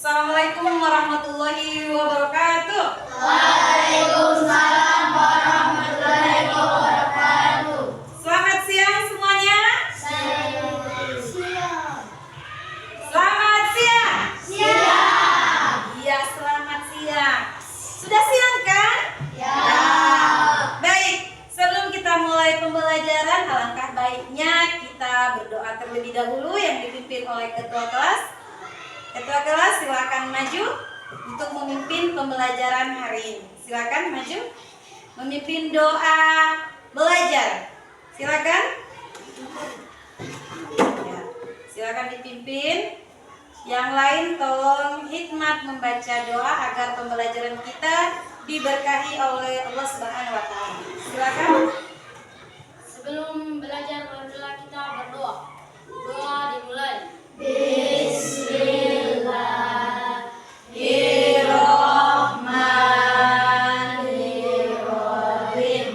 Assalamualaikum warahmatullahi wabarakatuh. Waalaikumsalam warahmatullahi wabarakatuh. Selamat siang semuanya. Siang. Selamat siang. Siang. Iya, selamat siang. Sudah siang kan? Ya. Baik, sebelum kita mulai pembelajaran, alangkah baiknya kita berdoa terlebih dahulu yang dipimpin oleh ketua kelas. Ketua kelas silakan maju untuk memimpin pembelajaran hari ini. Silakan maju memimpin doa belajar. Silakan. Ya, silakan dipimpin. Yang lain tolong hikmat membaca doa agar pembelajaran kita diberkahi oleh Allah Subhanahu wa taala. Silakan. Sebelum belajar marilah kita berdoa. Doa dimulai. Bismillahirrahmanirrahim.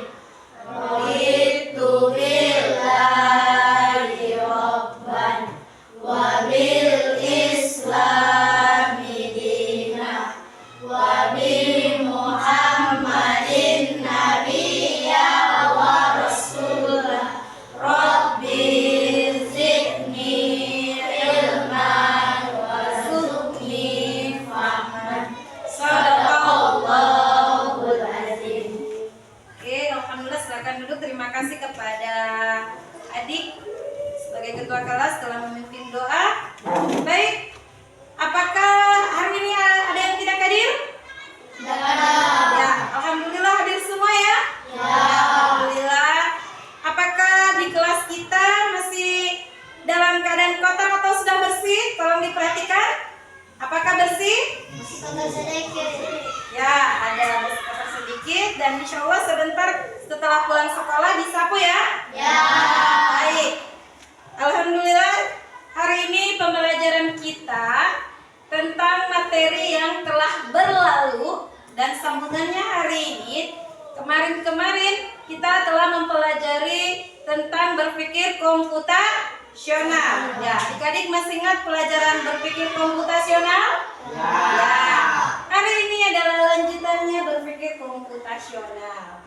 Raditu billahi rabban wa bil islami dina wa bi Muhammadin nabiyya wa rasulah. Rabbi zidni ilman warzuqni fahman. Sadaqallahul azim. Oke, alhamdulillah, silakan duduk. Terima kasih kepada adik sebagai ketua kelas telah memimpin doa. Baik, apakah hari ini ada yang tidak hadir? Ya, alhamdulillah hadir semua ya. Alhamdulillah. Apakah di kelas kita masih dalam keadaan kotor atau sudah bersih? Tolong diperhatikan. Apakah bersih? Ya, ada kotor sedikit dan insya Allah sebentar setelah pulang sekolah disapu ya. Baik. Alhamdulillah, hari ini pembelajaran kita tentang materi yang telah berlalu dan sambungannya hari ini. Kemarin kita telah mempelajari tentang berpikir komputasional. Ya, adik-adik masih ingat pelajaran berpikir komputasional? Ya. Hari ini adalah lanjutannya berpikir komputasional.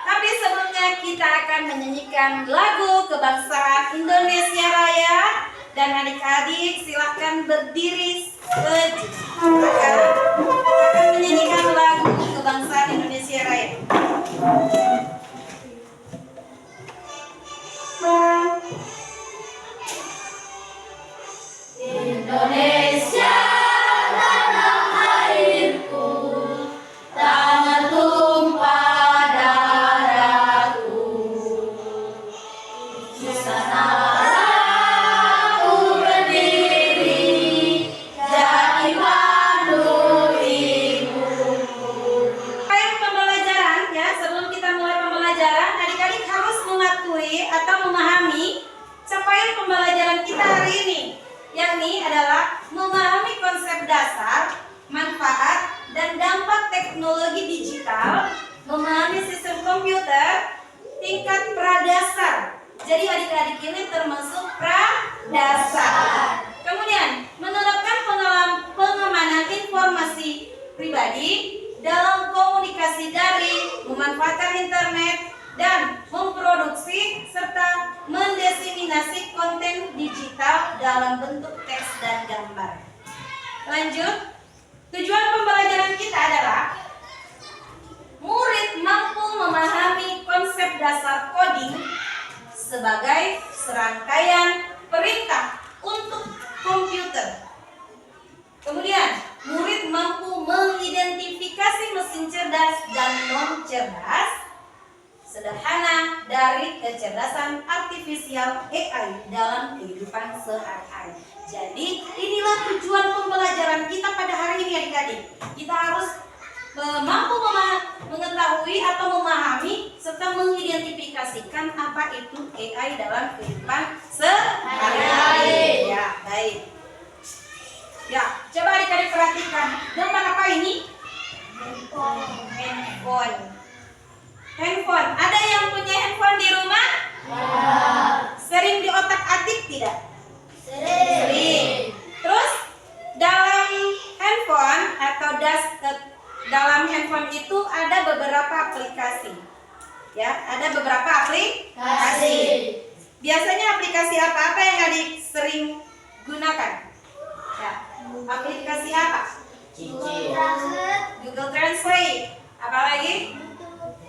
Tapi sebelumnya kita akan menyanyikan lagu kebangsaan Indonesia Raya dan adik-adik silahkan berdiri sejenak. Kita akan menyanyikan lagu kebangsaan Indonesia Raya. Indonesia tanah airku, tanah tumpah darahku. Di sanalah ku berdiri, jadi pandu ibuku. Baik, pembelajaran ya, sebelum kita mulai pembelajaran, adik-adik harus mematuhi atau memahami capaian pembelajaran kita hari ini, yakni adalah memahami konsep dasar, manfaat, dan dampak teknologi digital, memahami sistem komputer tingkat pradasar. Jadi adik-adik ini termasuk pradasar. Kemudian menerapkan pengamanan informasi pribadi dalam komunikasi daring, memanfaatkan internet, dan memproduksi serta mendiseminasi konten digital dalam bentuk teks dan gambar. Lanjut, tujuan pembelajaran kita adalah murid mampu memahami konsep dasar coding sebagai serangkaian perintah untuk komputer. Kemudian, murid mampu mengidentifikasi mesin cerdas dan non-cerdas sederhana dari kecerdasan artifisial AI dalam kehidupan sehari-hari. Jadi inilah tujuan pembelajaran kita pada hari ini adik-adik. Kita harus mampu mengetahui atau memahami serta mengidentifikasikan apa itu AI dalam kehidupan sehari-hari. Ya, baik. Ya, coba adik-adik perhatikan. Gambar apa ini? Handphone. Ada yang punya handphone di rumah? Sering diotak-atik tidak? Sering. Terus dalam dalam handphone itu ada beberapa aplikasi. Ya, ada beberapa aplikasi. Biasanya aplikasi apa yang adik sering gunakan? Ya, aplikasi apa? Google Translate. Apalagi?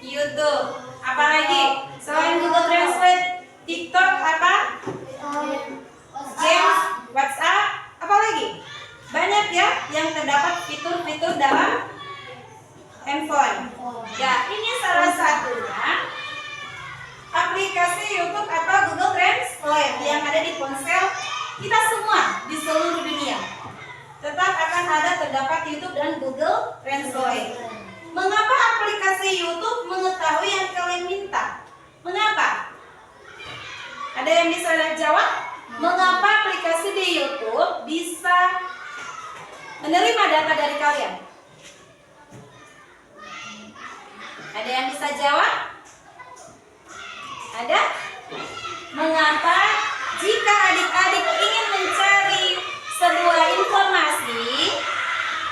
YouTube. Apalagi? Selain Google Translate, TikTok apa? Games, WhatsApp, apalagi? Banyak ya yang terdapat fitur-fitur dalam handphone. Ya, ini salah satunya aplikasi YouTube atau Google Translate yang ada di ponsel kita semua di seluruh dunia. Tetap akan ada terdapat YouTube dan Google Translate. Mengapa aplikasi YouTube mengetahui yang kalian minta? Mengapa? Ada yang bisa jawab? Mengapa aplikasi di YouTube bisa menerima data dari kalian? Ada yang bisa jawab? Ada? Mengapa jika adik-adik ingin mencari sebuah informasi,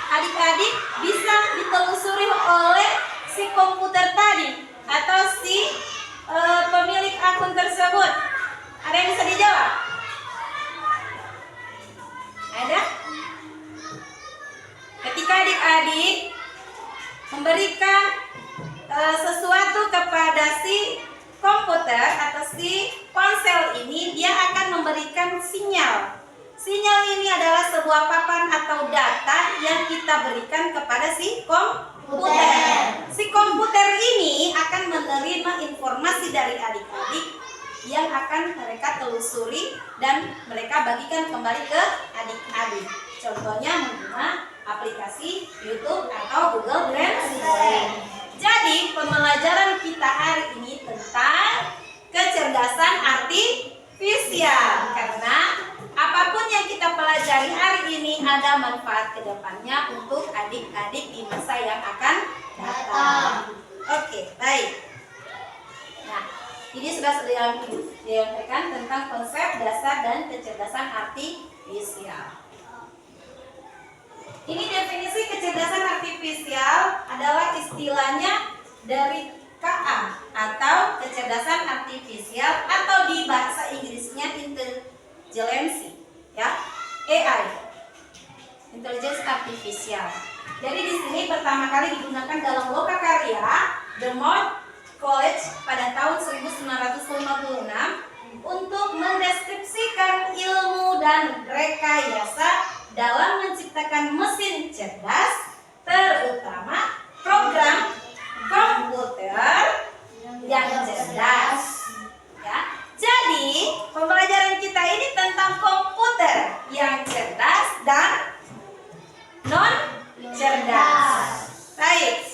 adik-adik bisa ditelusuri oleh si komputer tadi atau si pemilik akun tersebut? Ada yang bisa dijawab? Ada? Ketika adik-adik memberikan sesuatu kepada si komputer atau si ponsel ini, dia akan memberikan sinyal. Sinyal ini adalah sebuah papan atau data yang kita berikan kepada si komputer. Si komputer ini akan menerima informasi dari adik-adik yang akan mereka telusuri dan mereka bagikan kembali ke adik-adik. Contohnya menggunakan aplikasi YouTube atau Google Translate. Jadi pembelajaran kita hari ini tentang kecerdasan artifisial, karena apapun yang kita pelajari hari ini ada manfaat kedepannya untuk adik-adik di masa yang akan datang. Oke, baik. Nah, ini sudah disampaikan tentang konsep dasar dan kecerdasan artifisial. Ini definisi kecerdasan artifisial adalah istilahnya dari KA atau kecerdasan artifisial atau di bahasa Inggrisnya intelligence, ya, AI, intelligence artifisial. Jadi di sini pertama kali digunakan dalam lokakarya The Moore College pada tahun 1956 untuk mendeskripsikan ilmu dan rekayasa dalam menciptakan mesin cerdas, terutama program komputer yang cerdas. Ya. Jadi, pembelajaran kita ini tentang komputer yang cerdas dan non cerdas. Baik.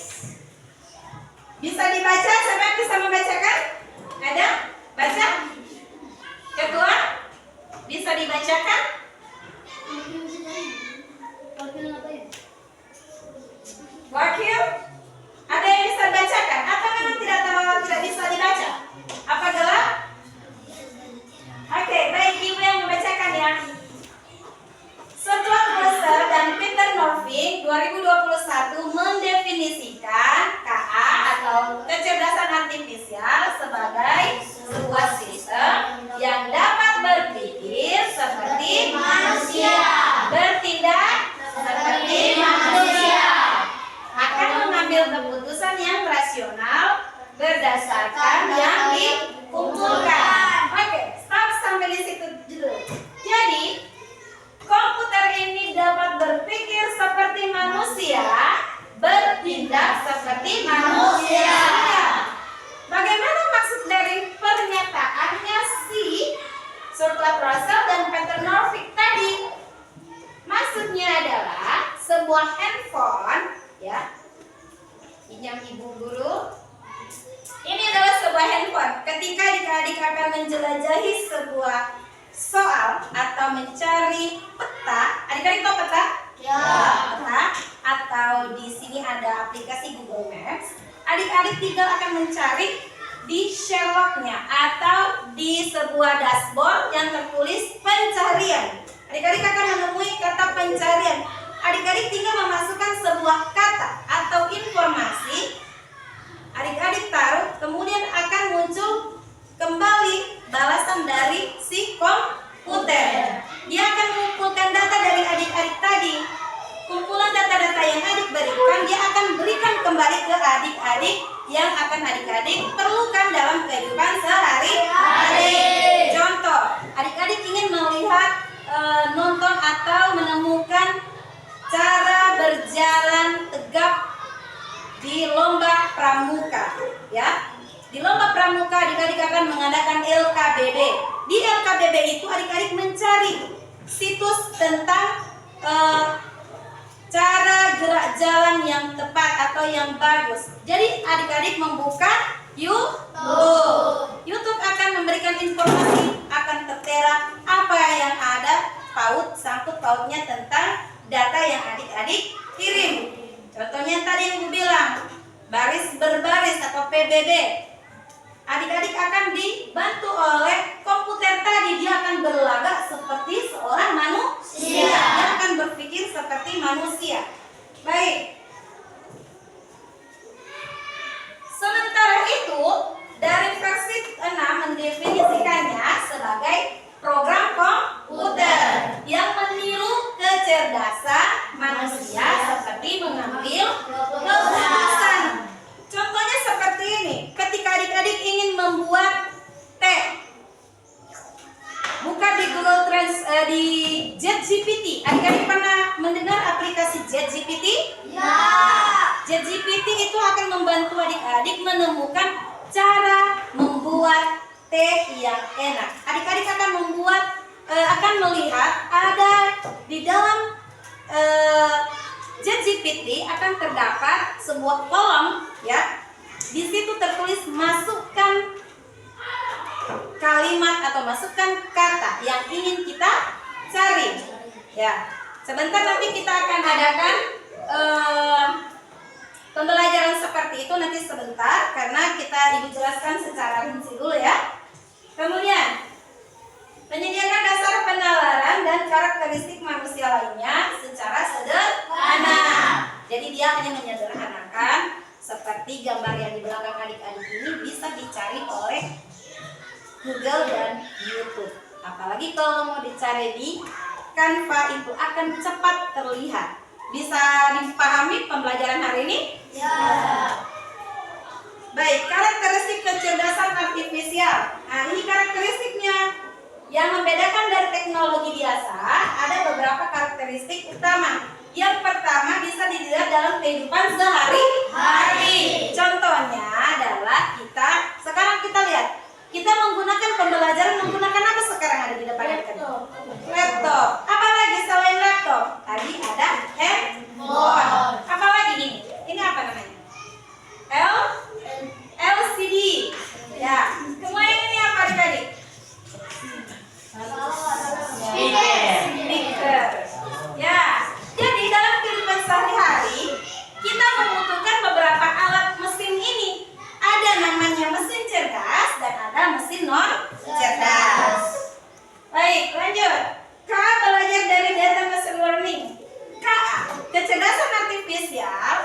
Bisa dibaca? Siapa yang bisa membacakan? Ada? Baca? Ketua? Bisa dibacakan? Wakil? Ada yang bisa dibacakan? Atau memang tidak bisa dibaca? Apa gelap? Oke, baik, ibu yang membacakan ya. Stuart Russell dan Peter Norvig 2021 mendefinisikan KA atau kecerdasan artifisial sebagai sebuah sistem yang dapat berpikir seperti manusia, bertindak seperti manusia, akan mengambil keputusan yang rasional berdasarkan yang dikumpulkan. Oke, stop sampai di situ dulu. Jadi, komputer ini dapat berpikir seperti manusia, bertindak seperti manusia. Bagaimana maksud dari pernyataannya si Stuart Russell dan Peter Norvig tadi? Maksudnya adalah sebuah handphone, ya. Pinjam ibu guru. Ini adalah sebuah handphone. Ketika adik-adik akan menjelajahi sebuah soal atau mencari peta, adik-adik tahu peta? Ya. Peta atau di sini ada aplikasi Google Maps. Adik-adik tinggal akan mencari di Sherlock-nya atau di sebuah dashboard yang tertulis pencarian. Adik-adik akan menemui kata pencarian. Adik-adik tinggal memasukkan sebuah kata atau kembali ke adik-adik yang akan adik-adik perlukan dalam kehidupan sehari-hari. Contoh, adik-adik ingin melihat nonton atau menemukan cara berjalan tegap di lomba pramuka, ya. Di lomba pramuka adik-adik akan mengadakan LKBB. Di LKBB itu adik-adik mencari situs tentang cara gerak jalan yang tepat atau yang bagus. Jadi adik-adik membuka YouTube. YouTube akan memberikan informasi, akan tertera apa yang ada sangkut pautnya tentang data yang adik-adik kirim. Contohnya tadi yang Ibu bilang, baris berbaris atau PBB. Adik-adik akan dibantu oleh komputer tadi. Dia akan berlagak seperti seorang manusia. Dia akan berpikir seperti manusia. Baik. Sementara itu, dari versi 6 mendefinisikannya sebagai program komputer yang meniru kecerdasan manusia seperti mengambil keputusan. Contohnya seperti ini, ketika adik-adik ingin membuat teh, buka di Google di JetGPT. Adik-adik pernah mendengar aplikasi JetGPT? Ya. JetGPT itu akan membantu adik-adik menemukan cara membuat teh yang enak. Adik-adik akan melihat ada di dalam JetGPT akan terdapat sebuah kolom, ya. Di situ tertulis masukkan kalimat atau masukkan kata yang ingin kita cari. Ya. Sebentar nanti kita akan adakan pembelajaran seperti itu nanti sebentar karena kita Ibu jelaskan secara rinci dulu ya. Kemudian menyediakan dasar penalaran dan karakteristik manusia lainnya secara sederhana. Jadi dia hanya menyederhanakan seperti gambar yang di belakang adik-adik ini bisa dicari oleh Google dan YouTube. Apalagi kalau mau dicari di Canva itu akan cepat terlihat. Bisa dipahami pembelajaran hari ini? Ya. Baik, karakteristik kecerdasan artifisial. Nah, ini karakteristiknya. Yang membedakan dari teknologi biasa, ada beberapa karakteristik utama. Yang pertama bisa dilihat dalam kehidupan sehari-hari. Contohnya adalah sekarang kita lihat, kita menggunakan pembelajaran menggunakan apa sekarang ada di depan kita? Laptop. Apalagi selain laptop? Tadi ada handphone. Apalagi ini? Ini apa namanya? LCD. Ya. Kemudian ini apa adik-adik? Speaker. Ya. Jadi dalam kehidupan sehari-hari kita membutuhkan beberapa alat mesin ini. Ada namanya mesin cerdas dan ada mesin non cerdas. Baik, lanjut. K, belajar dari data machine learning. K, kecerdasan artifisial,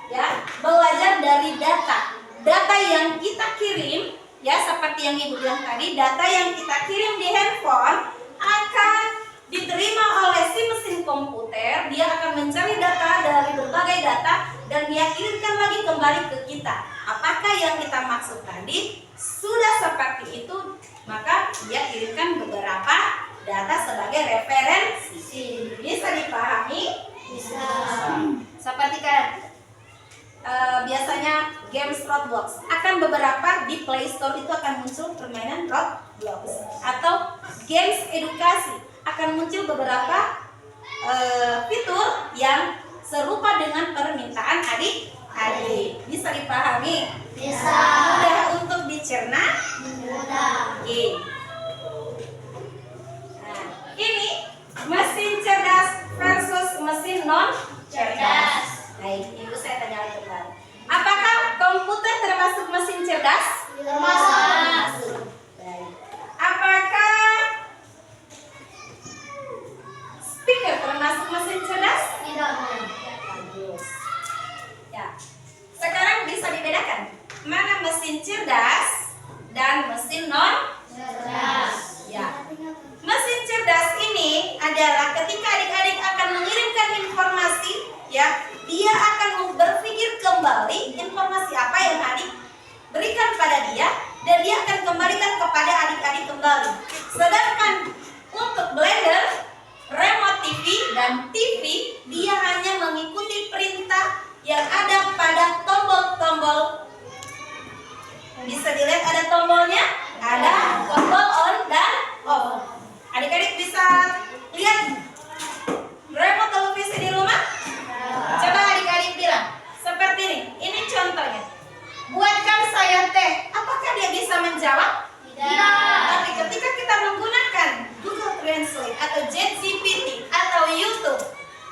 ya, belajar dari data. Data yang kita kirim, ya, seperti yang Ibu bilang tadi, data yang kita kirim di handphone akan diterima oleh si mesin komputer. Dia akan mencari data dari berbagai data dan dia kirimkan lagi kembali ke kita. Apakah yang kita maksud tadi sudah seperti itu, maka dia kirimkan beberapa data sebagai referensi. Bisa dipahami? Bisa. Seperti kan biasanya games Roblox, akan beberapa di Play Store itu akan muncul permainan Roblox, atau games edukasi akan muncul beberapa fitur yang serupa dengan permintaan adik-adik. Bisa dipahami? Bisa. Mudah untuk dicerna? Mudah. Oke. Nah, ini mesin cerdas versus mesin non cerdas. Baik, Ibu saya tanya lagi kembali. Apakah komputer termasuk mesin cerdas? Termasuk. Baik. Apakah speaker termasuk mesin cerdas? Tidak. Bagus. Ya. Sekarang bisa dibedakan mana mesin cerdas dan mesin non cerdas. Ya. Mesin cerdas ini adalah ketika adik-adik akan mengirimkan informasi, ya, dia akan berpikir kembali informasi apa yang adik berikan pada dia, dan dia akan kembalikan kepada adik-adik kembali. Sedangkan untuk blender, remote TV, dan TV, dia hanya mengikuti perintah yang ada pada tombol-tombol. Bisa dilihat ada tombolnya, ada tombol on dan off. Adik-adik bisa lihat remote televisi di rumah? Coba adik-adik bilang seperti ini. Ini contohnya. Buatkan saya teh. Apakah dia bisa menjawab? Tidak. Tapi ketika kita menggunakan Google Translate atau ChatGPT atau YouTube,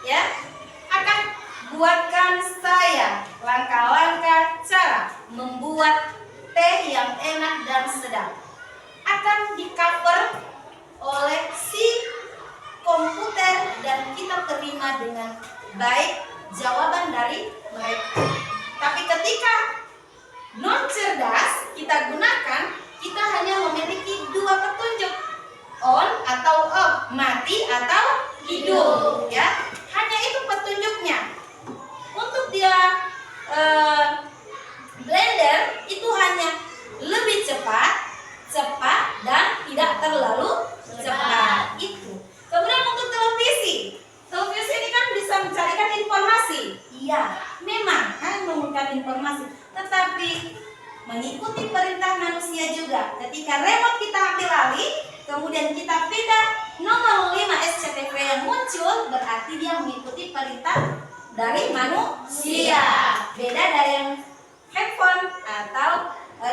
ya, akan buatkan saya langkah-langkah cara membuat teh yang enak dan sedap. Akan di-cover oleh si komputer dan kita terima dengan baik jawaban dari mereka. Tapi ketika non cerdas kita gunakan, kita hanya memiliki dua petunjuk, on atau off, mati atau hidup, ya. Hanya itu petunjuknya. Untuk dia blender itu hanya lebih cepat dan tidak terlalu cepat itu. Kemudian untuk televisi ini kan bisa mencarikan informasi. Iya, memang kan menemukan informasi, tetapi mengikuti perintah manusia juga. Ketika remote kita ambil alih, kemudian kita pindah nomor 5 SCTV yang muncul, berarti dia mengikuti perintah dari manusia. Beda dari yang handphone atau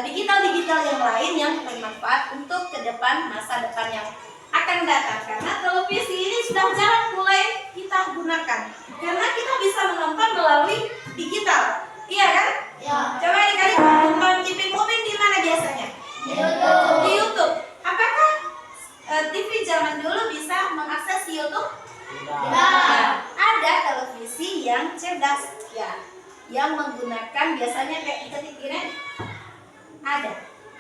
digital yang lain yang bermanfaat untuk ke depan, masa depan yang akan datang. Karena televisi ini sudah jarang mulai kita gunakan, karena kita bisa menonton melalui digital. Iya kan? Ya. Coba adik-adik nonton Ipin Upin di mana biasanya? Di YouTube. Apakah TV zaman dulu bisa mengakses YouTube? Tidak. Ada televisi yang cerdas, ya, yang menggunakan biasanya kayak ketik ini.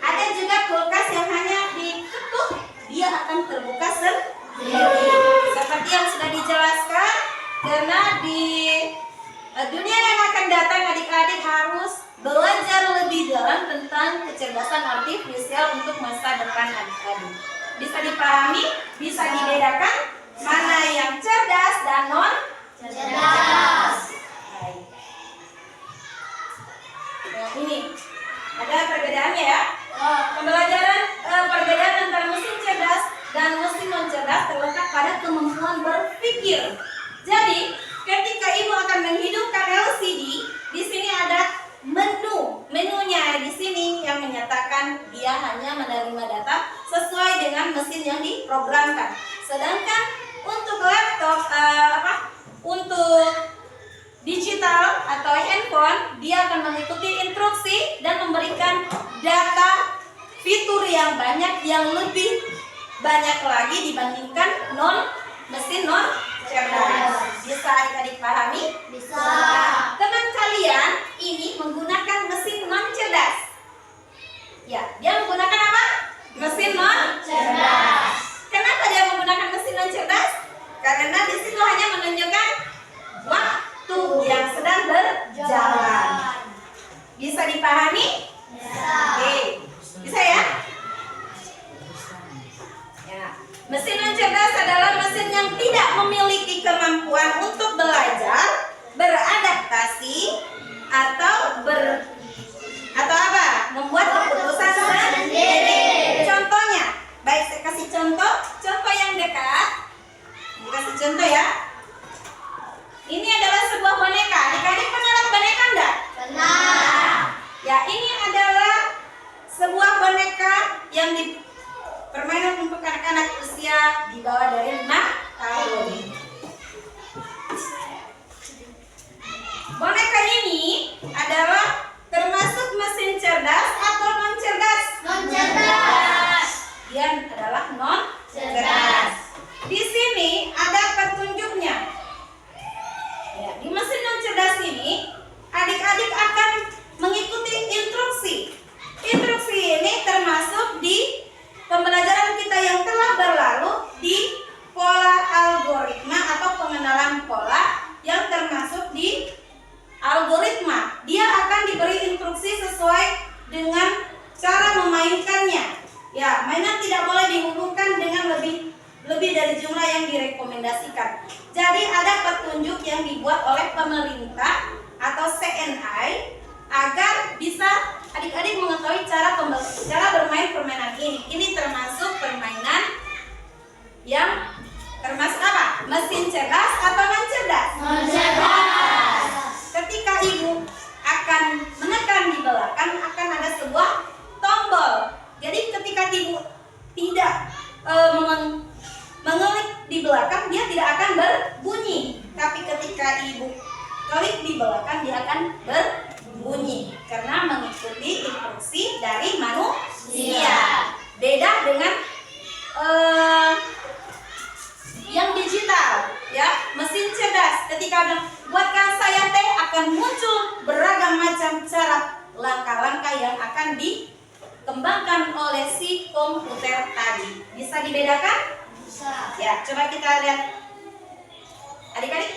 Ada juga kulkas yang hanya diketuk, dia akan terbuka sendiri. Seperti yang sudah dijelaskan, karena di dunia yang akan datang adik-adik harus belajar lebih dalam tentang kecerdasan artifisial untuk masa depan adik-adik. Bisa dipahami, bisa dibedakan mana yang cerdas dan non Cerdas. baik. Nah, ini ada perbedaannya ya. Pembelajaran perbedaan antara mesin cerdas dan mesin non cerdas terletak pada kemampuan berpikir. Jadi, ketika ibu akan menghidupkan LCD, di sini ada menunya di sini yang menyatakan dia hanya menerima data sesuai dengan mesin yang diprogramkan. Sedangkan untuk laptop untuk digital atau handphone, dia akan mengikuti instruksi dan memberikan data fitur yang banyak, yang lebih banyak lagi dibandingkan mesin non cerdas. Bisa adik-adik pahami? Bisa. Teman kalian ini menggunakan mesin non cerdas. Ya, dia menggunakan apa? Mesin non Cerdas. Kenapa dia menggunakan mesin non cerdas? Karena di situ hanya menunjukkan waktu yang sedang berjalan. Bisa dipahami? Bisa. Oke, bisa ya? Ya, mesin non cerdas adalah mesin yang tidak memiliki kemampuan untuk belajar, beradaptasi, atau membuat keputusan sendiri. Contohnya, baik saya kasih contoh yang dekat. Dikasih contoh ya. Ini adalah sebuah boneka. Adik-adik pernah lihat boneka enggak? Benar. Ya, ini adalah sebuah boneka yang permainan untuk anak-anak usia di bawah dari 6 tahun. Boneka ini adalah termasuk mesin cerdas atau non cerdas? Non cerdas. Dia adalah non cerdas. Di sini ada petunjuknya. Ya, di mesin non cerdas ini adik-adik akan mengikuti instruksi. Instruksi ini termasuk di pembelajaran kita yang telah berlalu di pola algoritma Jadi ada petunjuk yang dibuat oleh pemerintah atau CNI agar bisa adik-adik mengetahui cara bermain permainan ini. Ini termasuk permainan yang termasuk apa? Mesin cerdas atau non cerdas? Mencerdas. Ketika ibu akan menekan di belakang akan ada sebuah tombol. Jadi ketika ibu tidak mengelik di belakang, dia tidak akan berbunyi. Tapi ketika ibu klik di belakang, dia akan berbunyi karena mengikuti instruksi dari manusia. Beda dengan yang digital, ya, mesin cerdas. Ketika buatkan saya teh akan muncul beragam macam cara langkah-langkah yang akan dikembangkan oleh si komputer tadi. Bisa dibedakan? Bisa. Ya, coba kita lihat adik-adik.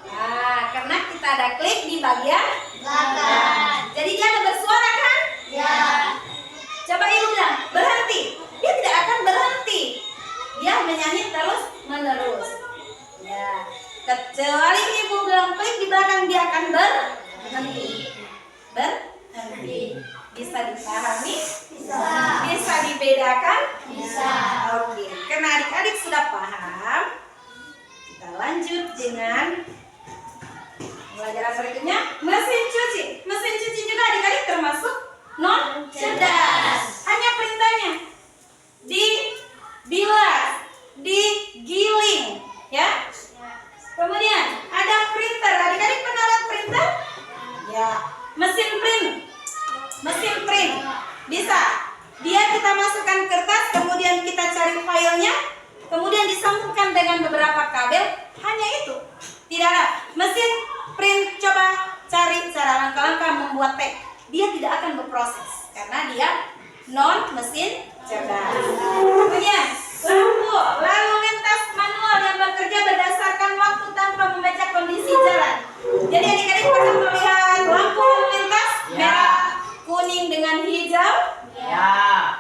Nah, karena kita ada klik di bagian Belakang. jadi dia ada bersuara kan? Ya. Coba ibu bilang berhenti. Dia tidak akan berhenti. Dia menyanyi terus menerus. Ya, kecuali ibu bilang klik di belakang, dia akan berhenti. Berhenti. Bisa dipahami? Bisa. Bisa dibedakan? Bisa. Oke, karena adik-adik sudah paham, kita lanjut dengan pelajaran berikutnya, mesin cuci. Mesin cuci juga adik-adik termasuk non cerdas. Hanya perintahnya dibilas, digiling, ya. Kemudian ada printer. Adik-adik pernah lihat printer? Ya, mesin print. Mesin print bisa. Dia kita masukkan kertas, kemudian kita cari filenya, kemudian disambungkan dengan beberapa kabel. Hanya itu. Tidak ada. Mesin print, coba cari cara langkah-langkah membuat teks. Dia tidak akan berproses karena dia non mesin cerdas. Kemudian lampu lalu lintas manual yang bekerja berdasarkan waktu tanpa membaca kondisi jalan. Jadi adik-adik pernah melihat lampu lalu lintas merah, kuning dengan hijau? Ya.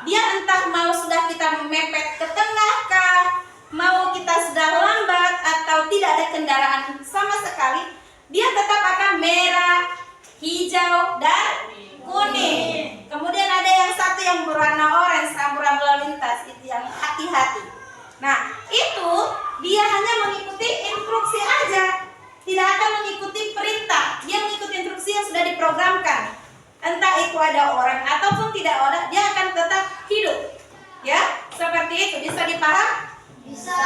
Dia entah mau sudah kita mepet ke tengah kah, mau kita sudah lambat atau tidak ada kendaraan sama sekali, dia tetap akan merah, hijau, dan kuning. Kemudian ada yang satu yang berwarna orange, rambu-rambu lalu lintas, itu yang hati-hati. Nah, itu dia hanya mengikuti instruksi aja, tidak akan mengikuti perintah. Dia mengikuti instruksi yang sudah diprogramkan. Entah itu ada orang ataupun tidak ada, dia akan tetap hidup. Ya, seperti itu. Bisa dipaham? Bisa.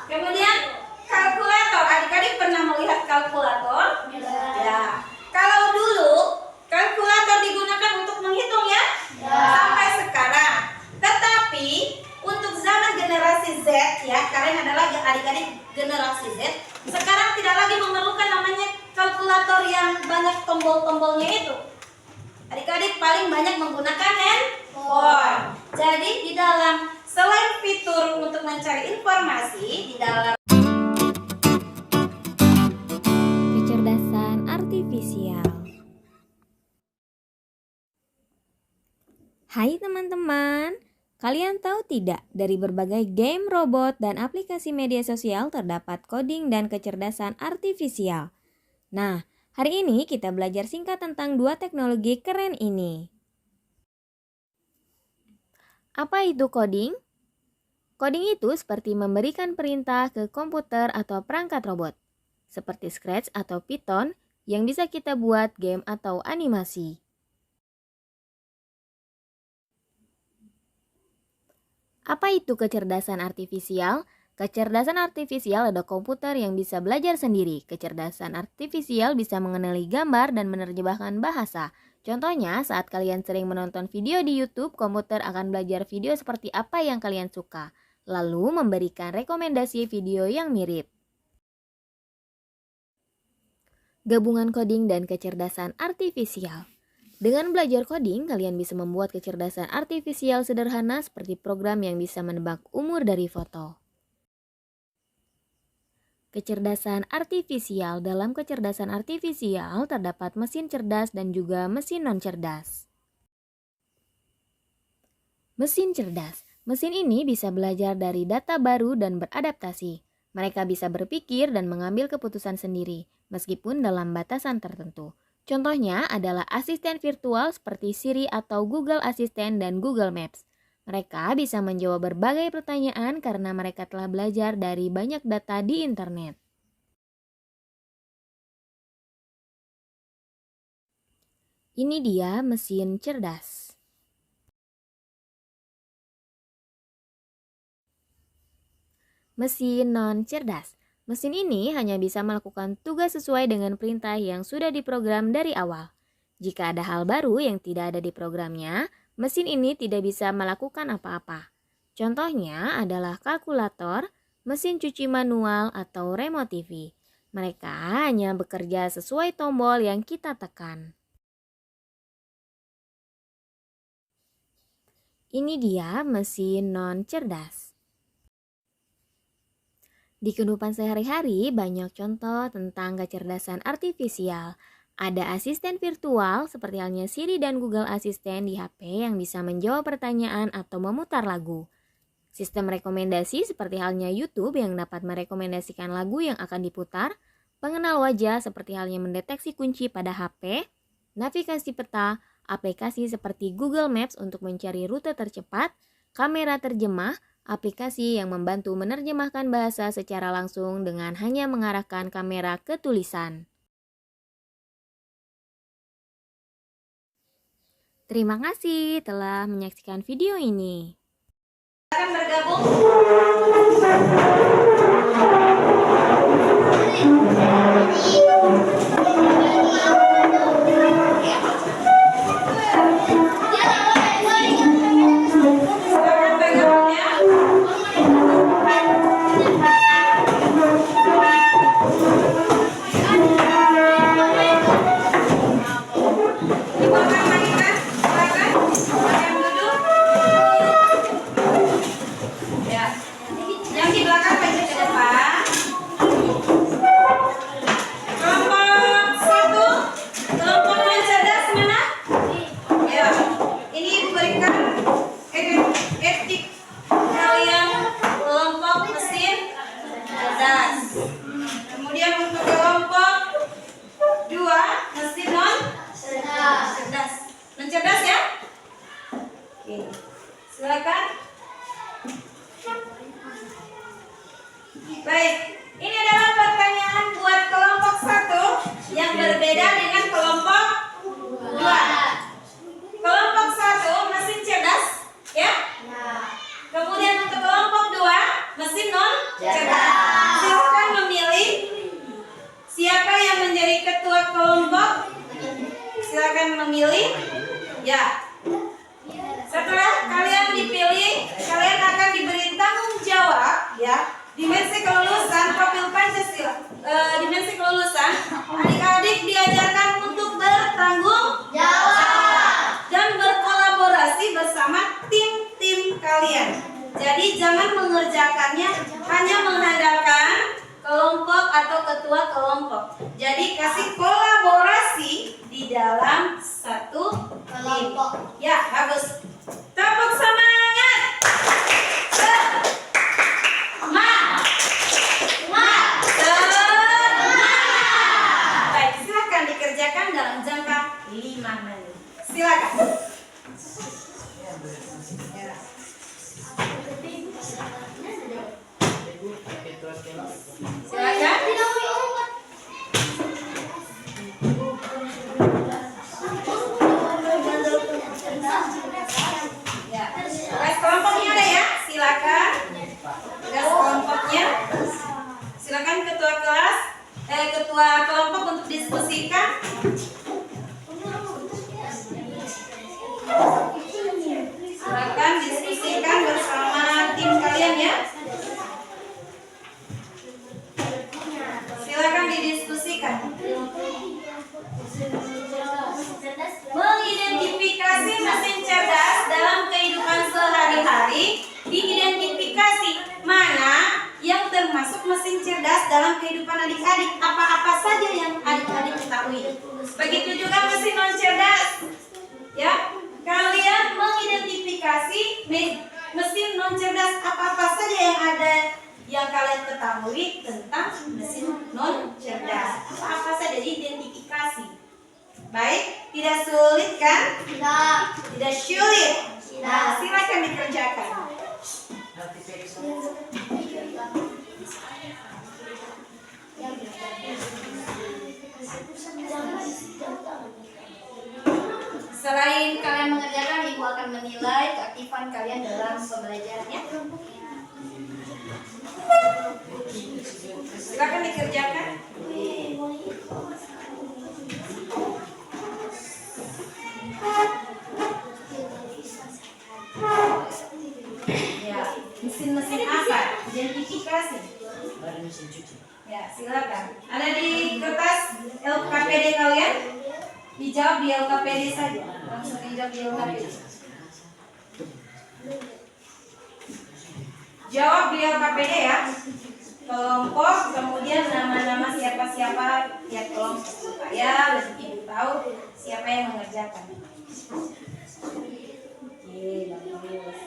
Kemudian kalkulator. Adik-adik pernah melihat kalkulator? Ya. Kalau dulu kalkulator digunakan untuk menghitung ya? Sampai sekarang. Tetapi untuk zaman generasi Z ya, kalian adalah adik-adik generasi Z, sekarang tidak lagi memerlukan namanya kalkulator yang banyak tombol-tombolnya itu. Adik-adik paling banyak menggunakan handphone. Jadi di dalam selain fitur untuk mencari informasi, di dalam kecerdasan artifisial. Hai teman-teman, kalian tahu tidak dari berbagai game, robot, dan aplikasi media sosial terdapat coding dan kecerdasan artifisial. Nah, hari ini kita belajar singkat tentang dua teknologi keren ini. Apa itu coding? Coding itu seperti memberikan perintah ke komputer atau perangkat robot, seperti Scratch atau Python yang bisa kita buat game atau animasi. Apa itu kecerdasan artifisial? Kecerdasan artifisial adalah komputer yang bisa belajar sendiri. Kecerdasan artifisial bisa mengenali gambar dan menerjemahkan bahasa. Contohnya, saat kalian sering menonton video di YouTube, komputer akan belajar video seperti apa yang kalian suka, lalu memberikan rekomendasi video yang mirip. Gabungan coding dan kecerdasan artifisial. Dengan belajar coding, kalian bisa membuat kecerdasan artifisial sederhana seperti program yang bisa menebak umur dari foto. Kecerdasan artifisial. Dalam kecerdasan artifisial terdapat mesin cerdas dan juga mesin non-cerdas. Mesin cerdas. Mesin ini bisa belajar dari data baru dan beradaptasi. Mereka bisa berpikir dan mengambil keputusan sendiri, meskipun dalam batasan tertentu. Contohnya adalah asisten virtual seperti Siri atau Google Assistant dan Google Maps. Mereka bisa menjawab berbagai pertanyaan karena mereka telah belajar dari banyak data di internet. Ini dia mesin cerdas. Mesin non-cerdas. Mesin ini hanya bisa melakukan tugas sesuai dengan perintah yang sudah diprogram dari awal. Jika ada hal baru yang tidak ada di programnya, mesin ini tidak bisa melakukan apa-apa. Contohnya adalah kalkulator, mesin cuci manual, atau remote TV. Mereka hanya bekerja sesuai tombol yang kita tekan. Ini dia mesin non-cerdas. Di kehidupan sehari-hari banyak contoh tentang kecerdasan artifisial. Ada asisten virtual seperti halnya Siri dan Google Assistant di HP yang bisa menjawab pertanyaan atau memutar lagu. Sistem rekomendasi seperti halnya YouTube yang dapat merekomendasikan lagu yang akan diputar. Pengenal wajah seperti halnya mendeteksi kunci pada HP. Navigasi peta, aplikasi seperti Google Maps untuk mencari rute tercepat. Kamera terjemah, aplikasi yang membantu menerjemahkan bahasa secara langsung dengan hanya mengarahkan kamera ke tulisan. Terima kasih telah menyaksikan video ini. Akan bergabung. Silakan bergabung ya. Dibuatkan lagi kan? Silakan. Silakan duduk. Ya. Yang di belakang maju ke depan. Kelompok 1, kelompok yang cerdas mana? Ya. Ini diberikan etik kalian kelompok mesin cerdas. Kemudian untuk kelompok 2 mesin non cerdas. Mencerdas ya? Oke. Silakan. Baik, ini adalah pertanyaan buat kelompok 1 yang berbeda dengan kelompok 2. Kelompok 1 mesin cerdas, ya? Kemudian untuk kelompok 2 mesin non cerdas. Silakan memilih siapa yang menjadi ketua kelompok. Silakan memilih. Ya. Setelah kalian dipilih, kalian akan diberi tanggung jawab, ya. Dimensi kelulusan profil Pancasila. Dimensi kelulusan, adik-adik diajarkan untuk bertanggung jawab dan berkolaborasi bersama tim-tim kalian. Jadi jangan mengerjakannya hanya mengandalkan kelompok atau ketua kelompok. Jadi kasih kolaborasi di dalam satu kelompok. Ya, bagus. Tepuk semangat. Baik, silakan dikerjakan dalam jangka 5 menit. Silakan. Ya, tugas kelompoknya ada ya. Silakan. Tugas kelompoknya. Silakan ketua kelas, ketua kelompok untuk diskusikan. Silakan diskusikan bersama tim kalian ya. Silakan didiskusikan. Mengidentifikasi mesin cerdas dalam kehidupan sehari-hari. Diidentifikasi mana yang termasuk mesin cerdas dalam kehidupan adik-adik. Apa-apa saja yang adik-adik ketahui. Begitu juga mesin non cerdas. Ya, kalian mengidentifikasi mesin non cerdas apa-apa saja yang kalian ketahui tentang mesin non cerdas. Apa saja identifikasi. Baik, tidak sulit kan? Tidak. Tidak sulit. Nah, silakan dikerjakan. Selain kalian mengerjakan, ibu akan menilai keaktifan kalian dalam pembelajarannya. Silakan dikerjakan. Ya, mesin-mesin apa? Identifikasi. Ya, silakan. Ada di kertas LKPD kalian? Dijawab di LKPD saja. Langsung dijawab di LKPD. Jawab di LKPD ya. Kelompok, kemudian nama-nama siapa-siapa tiap kelompok supaya lebih ibu tahu siapa yang mengerjakan. Oke, bagus.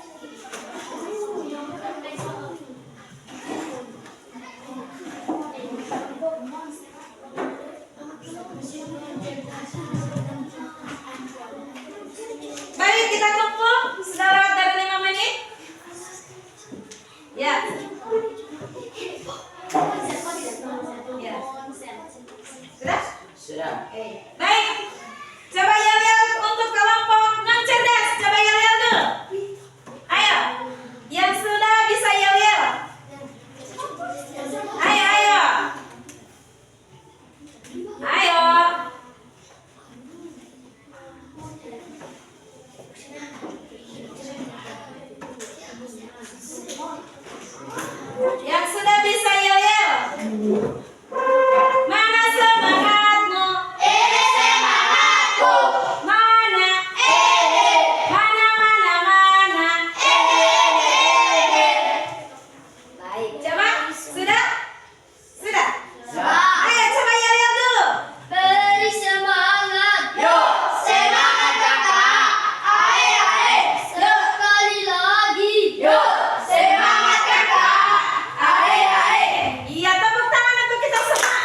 Baik, kita kumpul. Sudah lewat dari 5 menit? Ya. Ya. Sudah? Sudah. Oke. Baik. Coba yel-yel untuk kelompok non cerdas. Coba yel-yel dulu. Ayo. Yang sudah bisa yel-yel. Ayo, ayo. Ayo. Yang sudah bisa yel-yel. Mana semangatmu? Ini semangatku. Mana? Mana, mana, mana? Baik, coba. Sudah? Sudah? Ayo coba yel-yel dulu. Beri semangat. Yuk, semangat kakak. Ayo, ayo. Sekali lagi. Yuk, semangat kakak. Iya, tepuk tangan untuk kita semua.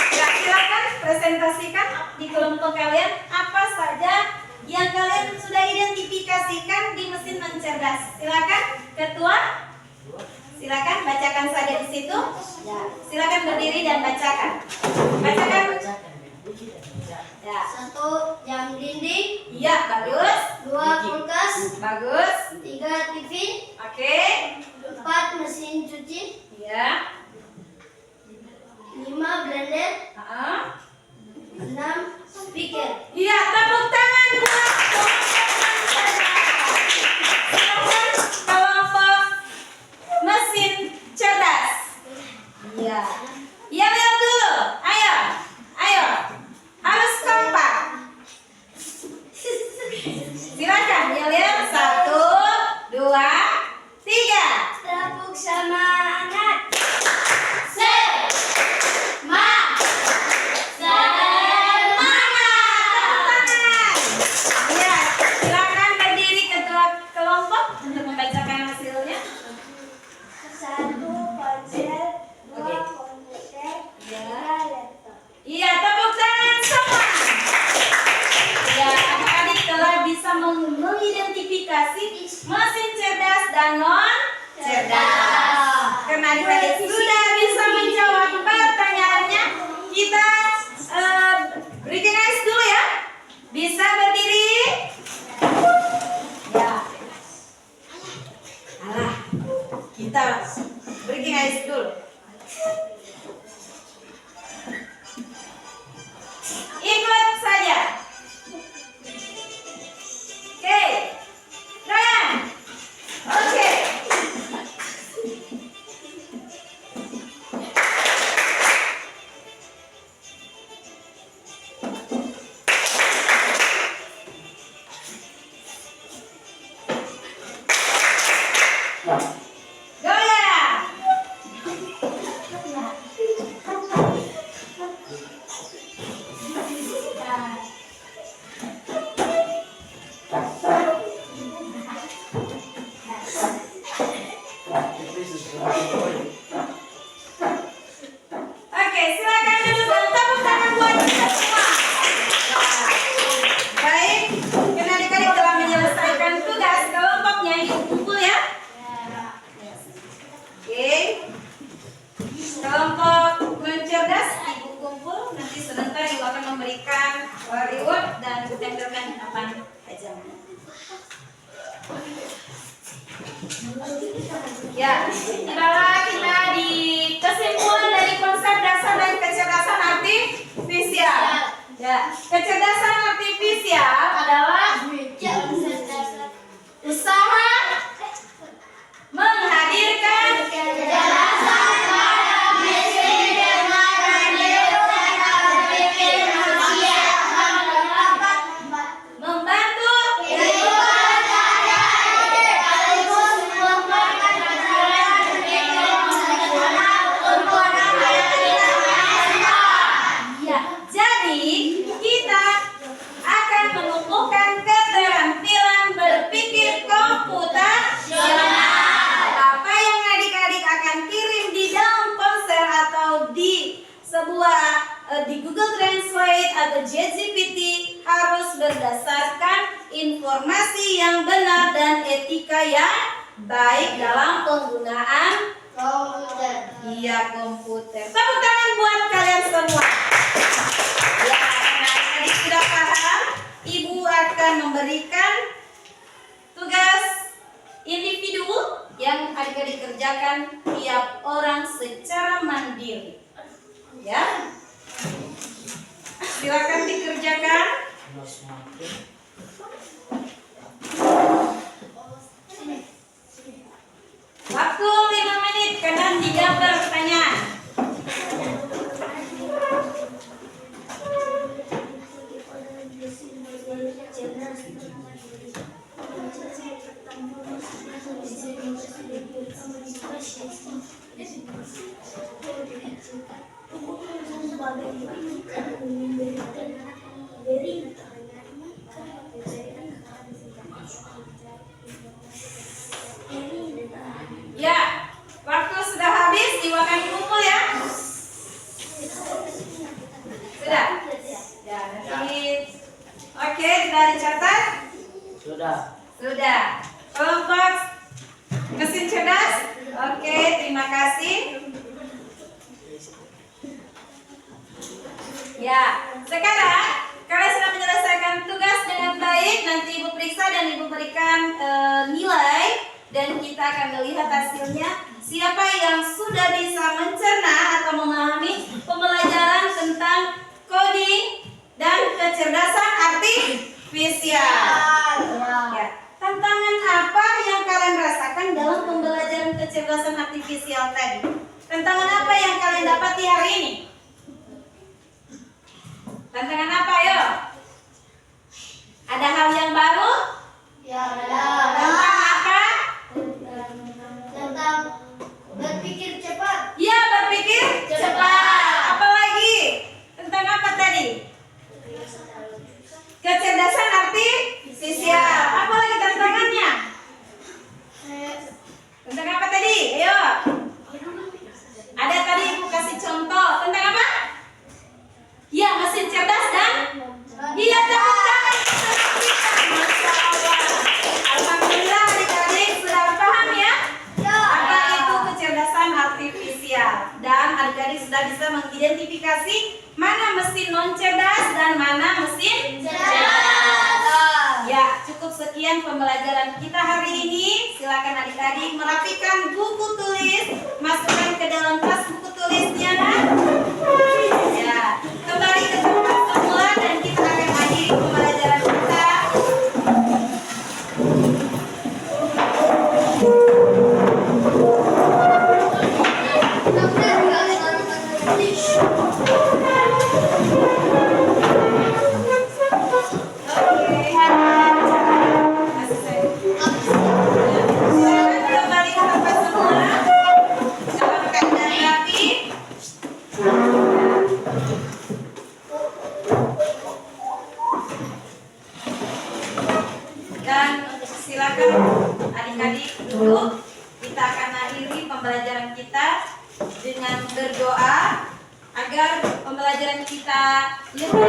Ya, silakan presentasikan di kelompok kalian apa saja yang kalian sudah identifikasikan di mesin mencerdas. Silakan, ketua. Silakan bacakan saja di situ. Ya, silakan berdiri dan bacakan. Bacakan. Ya. 1 jam dinding. Iya, bagus. 2 kulkas. Bagus. 3 TV. Oke. 4 mesin cuci. Iya. 5 blender. 6 speaker. Iya, tepuk tangan buat silakan kelompok mesin cerdas. Iya. Yel-yel dulu. Ayo. Ayo. Harus kompak. Silakan yel-yel. 1, 2, 3. Tepuk semangat. Iya, silakan berdiri ketua kelompok untuk membacakan hasilnya. 1 ponsel, 2 komputer, akan memberikan reward dan ditempelkan di papan pajangan. Ya, inilah kita di kesimpulan dari konsep dasar dan kecerdasan artifisial. Ya, kecerdasan artifisial adalah usaha menghadirkan Kecerdasan pada mesin dengan menirukan berpikir manusia yang dapat membantu kehidupan sehari-hari sekaligus memperkaya berpikir nasional untuk mencapai ya. Jadi kita akan menumbuhkan keterampilan berpikir komputasional. Apa yang adik-adik akan kirim di dalam ponsel atau di sebuah di Google Translate atau ChatGPT harus berdasarkan informasi yang benar dan etika yang baik dalam penggunaan komputer. Tepuk tangan buat kalian semua. Ya, karena adik-adik sudah paham, Ibu akan memberikan tugas individu yang adik-adik kerjakan tiap orang secara mandiri. Ya. Silakan dikerjakan. Waktu 5 menit, kanan digambar pertanyaan. Ya, waktu sudah habis, silakan dikumpul ya. Sudah? Ya, nanti. Oke, sudah dicatat? Sudah. Sudah. Kelompok mesin cerdas? Oke, terima kasih. Ya, sekarang kalian sudah menyelesaikan tugas dengan baik. Nanti Ibu periksa dan Ibu berikan nilai. Dan kita akan melihat hasilnya. Siapa yang sudah bisa mencerna atau memahami pembelajaran tentang coding dan kecerdasan artifisial. Ya. Tantangan apa yang kalian rasakan dalam pembelajaran kecerdasan artifisial tadi? Tantangan apa yang kalian dapati hari ini? Tantangan apa, yo? Ada hal yang baru? Tentang apa? tentang berpikir cepat. Ya, berpikir cepat. Apa lagi? Tentang apa tadi? Kecerdasan artifisial. Apa lagi tantangannya? Tentang apa tadi? Ayo. Ada tadi Ibu kasih contoh. Tentang apa? Ya, mesin cerdas dan iya, tepuk tangan. Masya Allah. Alhamdulillah adik-adik sudah paham ya? Apa itu kecerdasan artifisial. Dan adik-adik sudah bisa mengidentifikasi mana mesin non cerdas dan mana mesin cerdas. Ya, cukup sekian pembelajaran kita hari ini. Silakan adik-adik merapikan buku tulis, masukkan ke dalam tas buku tulisnya. Ya, kembali ke tempat semula dan kita akan akhiri pembelajaran kita. Kembali ke tempat semula dalam keadaan rapi. Dan silakan adik-adik duduk. Kita akan akhiri pembelajaran kita dengan berdoa agar pembelajaran kita lebih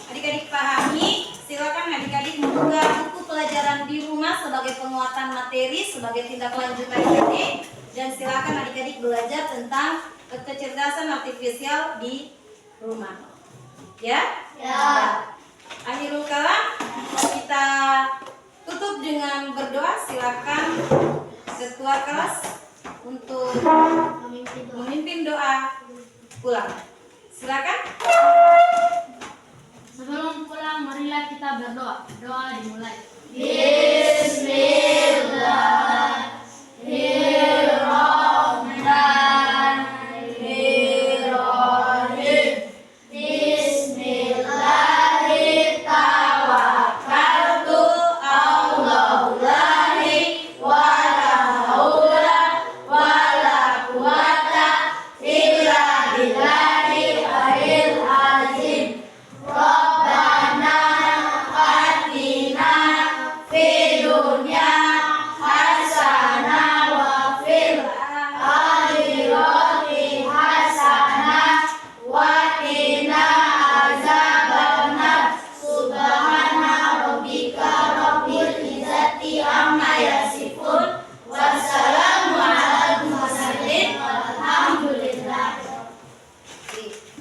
adik-adik pahami. Silakan adik-adik membuka buku pelajaran di rumah sebagai penguatan materi, sebagai tindak lanjut adik-adik. Dan silakan adik-adik belajar tentang kecerdasan artifisial di rumah. Ya? Ya. Akhirul kalam, kita tutup dengan berdoa. Silakan ketua kelas untuk memimpin doa pulang. Silakan. Sebelum pulang, marilah kita berdoa. Doa dimulai.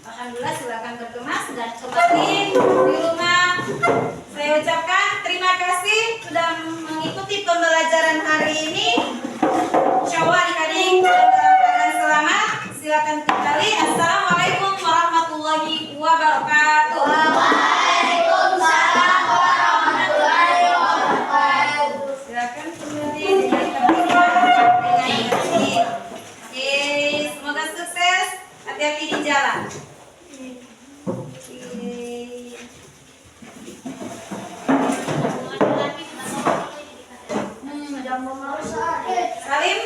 Alhamdulillah, silakan berkemas dan kemarin di rumah. Saya ucapkan terima kasih sudah mengikuti pembelajaran hari ini. Insya Allah adik-adik dalam keadaan selamat. Silakan kembali. Assalamualaikum warahmatullahi wabarakatuh. Waalaikumsalam warahmatullahi wabarakatuh. Silakan kembali dengan terhormat dengan baik. Oke, semoga sukses. Hati-hati di jalan. Laki-laki, kenapa? Jangan memaksa. Salim.